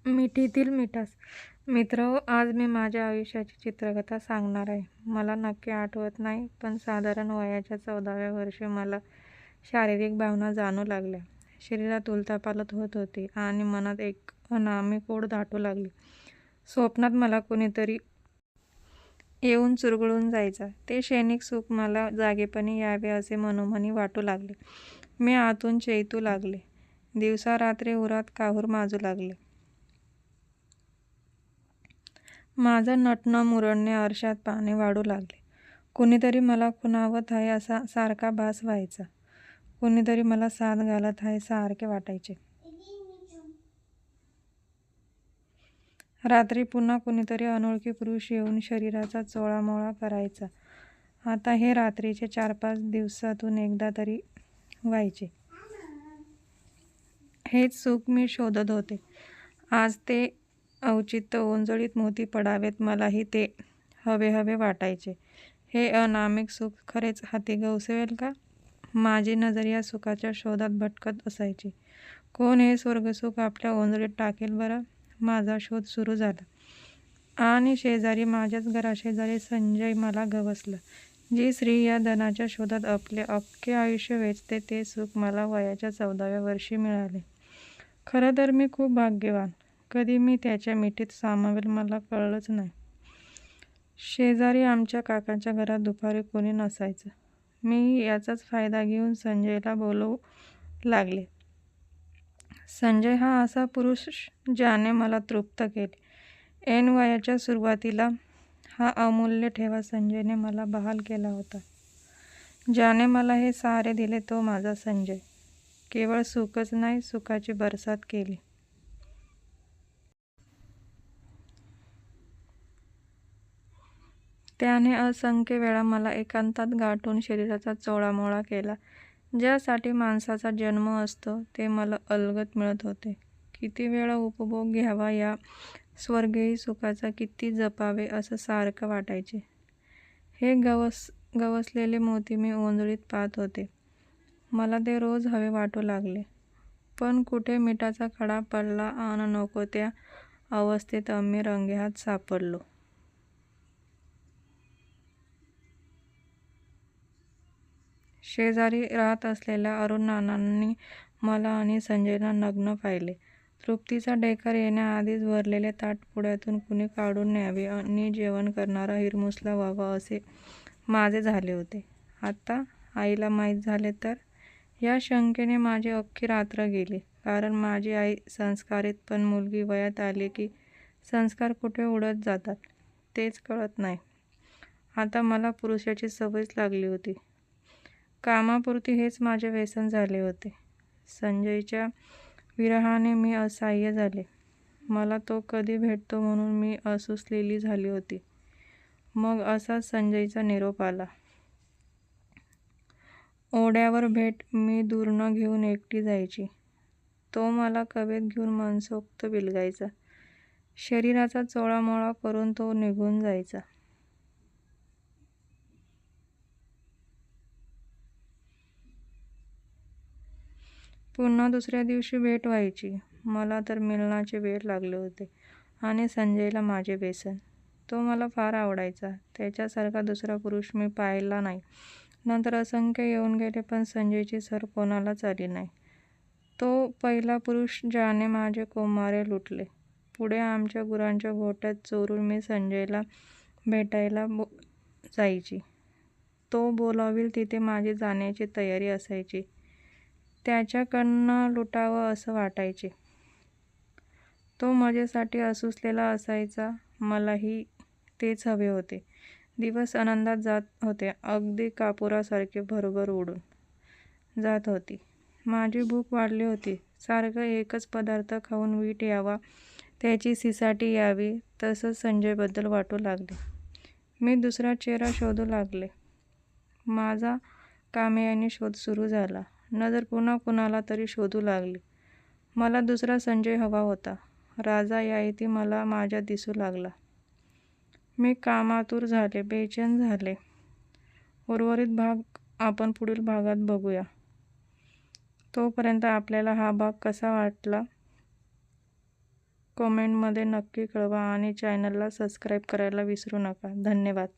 मिठीतील मिठास. मित्रहो, आज मी माझ्या आयुष्याची चित्रकथा सांगणार आहे. मला नक्की आठवत नाही, पण साधारण वयाच्या 14व्या वर्षी मला शारीरिक भावना जाणू लागल्या. शरीरात उलथापालथ होत होती आणि मनात एक अनामिक ओढ दाटू लागली. स्वप्नात मला कोणीतरी येऊन चुरगळून जायचा. ते क्षणिक सुख मला जागेपणी यावे असे मनोमनी वाटू लागले. मी आतून चेतू लागले. दिवसा रात्री उरात काहूर माजू लागले. माझं नटणं मुरडणे आरशात पाहणे वाढू लागले. कुणीतरी मला खुणावत आहे असा सारखा भास व्हायचा. कुणीतरी मला साथ घालत आहे सारखे वाटायचे. रात्री पुन्हा कुणीतरी अनोळखी पुरुष येऊन शरीराचा चोळामोळा करायचा. आता हे रात्रीचे 4-5 दिवसातून एकदा तरी व्हायचे. हेच सुख मी शोधत होते. आज ते औचित्य ओंजळीत मोती पडावेत मलाही ते हवे हवे वाटायचे. हे अनामिक सुख खरेच हाती गवसवेल का? माझी नजर या सुखाच्या शोधात भटकत असायची. कोण हे स्वर्गसुख आपल्या ओंजळीत टाकेल बरं? माझा शोध सुरू झाला. आणि शेजारी, माझ्याच घराशेजारी संजय मला गवसला. जी स्त्री या धनाच्या शोधात आपले अख्खे आयुष्य वेचते ते सुख मला वयाच्या 14व्या वर्षी मिळाले. खरं तर मी खूप भाग्यवान. कधी मी त्याच्या मिठीत सामावेल मला कळलंच नाही. शेजारी आमच्या काकांच्या घरात दुपारी कोणी नसायचं. मी याचाच फायदा घेऊन संजयला बोलवू लागले. संजय हा असा पुरुष ज्याने मला तृप्त केले. ऐन वयाच्या सुरुवातीला हा अमूल्य ठेवा संजयने मला बहाल केला होता. ज्याने मला हे सहारे दिले तो माझा संजय. केवळ सुखच नाही, सुखाची बरसात केली. त्याने असंख्य वेळा मला एकांतात गाठून शरीराचा चोळामोळा केला. ज्यासाठी माणसाचा जन्म असतो ते मला अलगद मिळत होते. किती वेळा उपभोग घ्यावा या स्वर्गीय सुखाचा, किती जपावे असं सारखं वाटायचे. हे गवसलेले मोती मी ओंजळीत पाहत होते. मला ते रोज हवे वाटू लागले. पण कुठे मिठाचा खडा पडला आणि नको त्या अवस्थेत आम्ही रंगेहात सापडलो. शेजारी राहत असलेल्या अरुण नानांनी मला आणि संजयला नग्न पाहिले. तृप्तीचा डेकर येण्याआधीच भरलेले ताट पुढ्यातून कुणी काढून न्यावे आणि जेवण करणारा हिरमुसला व्हावा असे माझे झाले होते. आता आईला माहीत झाले तर? या शंकेने माझी अख्खी रात्र गेली. कारण माझी आई संस्कारित, पण मुलगी वयात आली की संस्कार कुठे उडत जातात तेच कळत नाही. आता मला पुरुषाची सवयच लागली होती. कामापुरती हेच माझे व्यसन झाले होते. संजयच्या विरहाने मी असहाय्य झाले. मला तो कधी भेटतो म्हणून मी असुसलेली झाली होती. मग असाच संजयचा निरोप आला. ओढ्यावर भेट. मी दूर न घेऊन एकटी जायची. तो मला कवेत घेऊन मनसोक्त बिलगायचा. शरीराचा चोळामोळा करून तो निघून जायचा. पुन्हा दुसऱ्या दिवशी भेट व्हायची. मला तर मिलनाचे वेळ लागले होते आणि संजयला माझे व्यसन. तो मला फार आवडायचा. त्याच्यासारखा दुसरा पुरुष मी पाहिला नाही. नंतर असंख्य येऊन गेले, पण संजयची सर कोणालाच आली नाही. तो पहिला पुरुष ज्याने माझे कोमारे लुटले. पुढे आमच्या गुरांच्या गोठ्यात चोरून मी संजयला भेटायला जायची. तो बोलावील तिथे माझी जाण्याची तयारी असायची. त्याच्याकडनं लुटावं असं वाटायचे. तो मजेसाठी असुसलेला असायचा. मलाही तेच हवे होते. दिवस आनंदात जात होते. अगदी कापुरासारखे भरभर उडून जात होती. माझी भूक वाढली होती. सारखं एकच पदार्थ खाऊन वीट यावा, त्याची सिसाटी यावी, तसंच संजयबद्दल वाटू लागले. मी दुसरा चेहरा शोधू लागले. माझा कामयाने शोध सुरू झाला. नजर पुन्हा कुणाला तरी शोधू लागली. मला दुसरा संजय हवा होता. राजा यायती मला माझ्या दिसू लागला. मी कामातूर झाले, बेचैन झाले. उर्वरित भाग आपण पुढील भागात बघूया. तोपर्यंत आपल्याला हा भाग कसा वाटला कमेंटमध्ये नक्की कळवा आणि चॅनलला सबस्क्राईब करायला विसरू नका. धन्यवाद.